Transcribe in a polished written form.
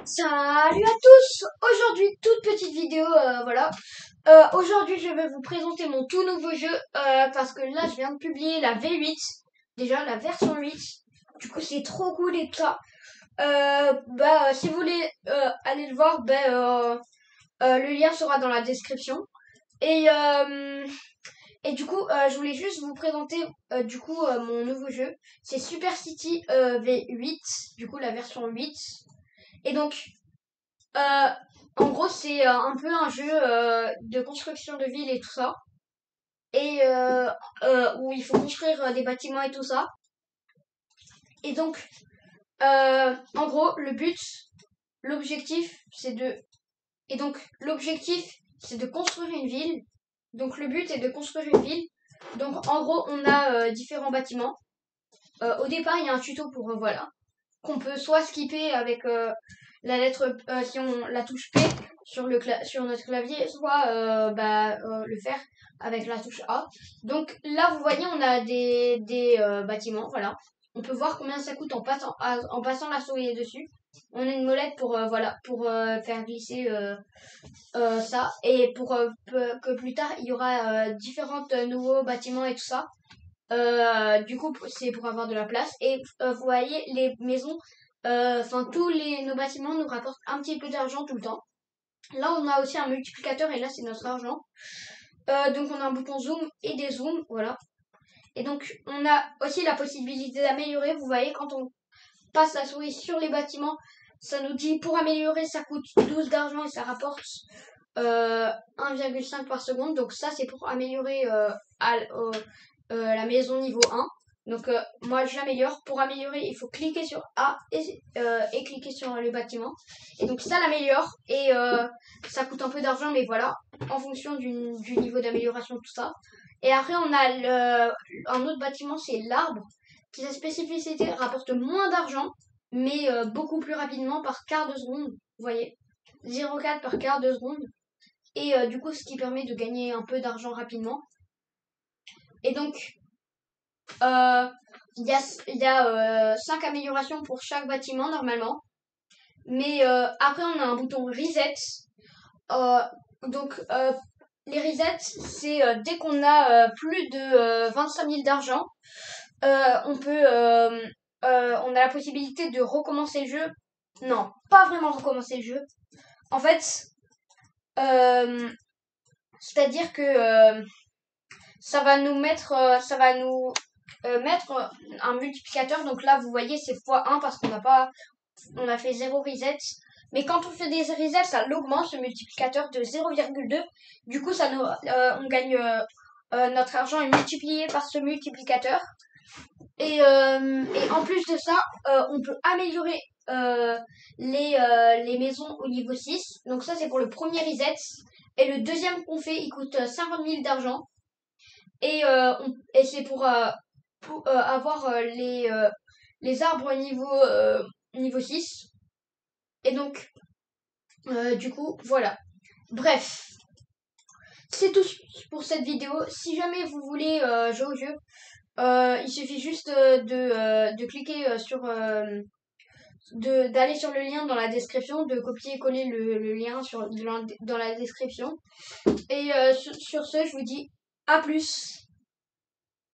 Salut à tous! Aujourd'hui, toute petite vidéo, voilà. Aujourd'hui, je vais vous présenter mon tout nouveau jeu, parce que là, je viens de publier la V8, déjà la version 8. Du coup, c'est trop cool et tout ça. Si vous voulez aller le voir, le lien sera dans la description. Et, et du coup, je voulais juste vous présenter mon nouveau jeu. C'est Super City V8, du coup la version 8. Et donc, euh, en gros, c'est un peu un jeu de construction de ville et tout ça. Et où il faut construire des bâtiments et tout ça. Et donc, en gros, l'objectif, c'est de... Et donc, l'objectif, c'est de construire une ville. Donc, le but est de construire une ville. Donc, en gros, on a différents bâtiments. Au départ, il y a un tuto pour, voilà, qu'on peut soit skipper avec la lettre, si on la touche P sur notre clavier, soit le faire avec la touche A. Donc là, vous voyez, on a des bâtiments, voilà. On peut voir combien ça coûte en passant la souris dessus. On a une molette pour faire glisser ça, et pour que plus tard il y aura différents nouveaux bâtiments et tout ça. Du coup, c'est pour avoir de la place. Et vous voyez, les maisons, nos bâtiments nous rapportent un petit peu d'argent tout le temps. Là, on a aussi un multiplicateur et là, c'est notre argent. Donc, on a un bouton zoom et des zooms, voilà. Et donc, on a aussi la possibilité d'améliorer. Vous voyez, quand on passe la souris sur les bâtiments, ça nous dit pour améliorer, ça coûte 12 d'argent et ça rapporte 1,5 par seconde. Donc, ça, c'est pour améliorer la maison niveau 1. Donc moi je l'améliore. Pour améliorer, il faut cliquer sur A et cliquer sur le bâtiment. Et donc ça l'améliore et ça coûte un peu d'argent, mais voilà, en fonction du niveau d'amélioration, tout ça. Et après on a un autre bâtiment, c'est l'arbre, qui sa spécificité rapporte moins d'argent, mais beaucoup plus rapidement par quart de seconde. Vous voyez, 0,4 par quart de seconde. Et du coup, ce qui permet de gagner un peu d'argent rapidement. Et donc, il y a 5 améliorations pour chaque bâtiment normalement. Mais après, on a un bouton reset. Les resets, c'est dès qu'on a plus de 25 000 d'argent, on a la possibilité de recommencer le jeu. Non, pas vraiment recommencer le jeu. En fait, c'est-à-dire que ça va nous mettre un multiplicateur. Donc là, vous voyez, c'est x1 parce on a fait 0 reset. Mais quand on fait des resets, ça l'augmente, ce multiplicateur, de 0,2. Du coup, on gagne, notre argent est multiplié par ce multiplicateur. Et en plus de ça, on peut améliorer les maisons au niveau 6. Donc ça, c'est pour le premier reset. Et le deuxième qu'on fait, il coûte 50 000 d'argent. Et c'est pour avoir les arbres niveau 6. Et donc, du coup, voilà. Bref, c'est tout pour cette vidéo. Si jamais vous voulez jouer au jeu, il suffit juste de cliquer d'aller sur le lien dans la description, de copier-coller le lien dans la description. Et sur ce, je vous dis à plus.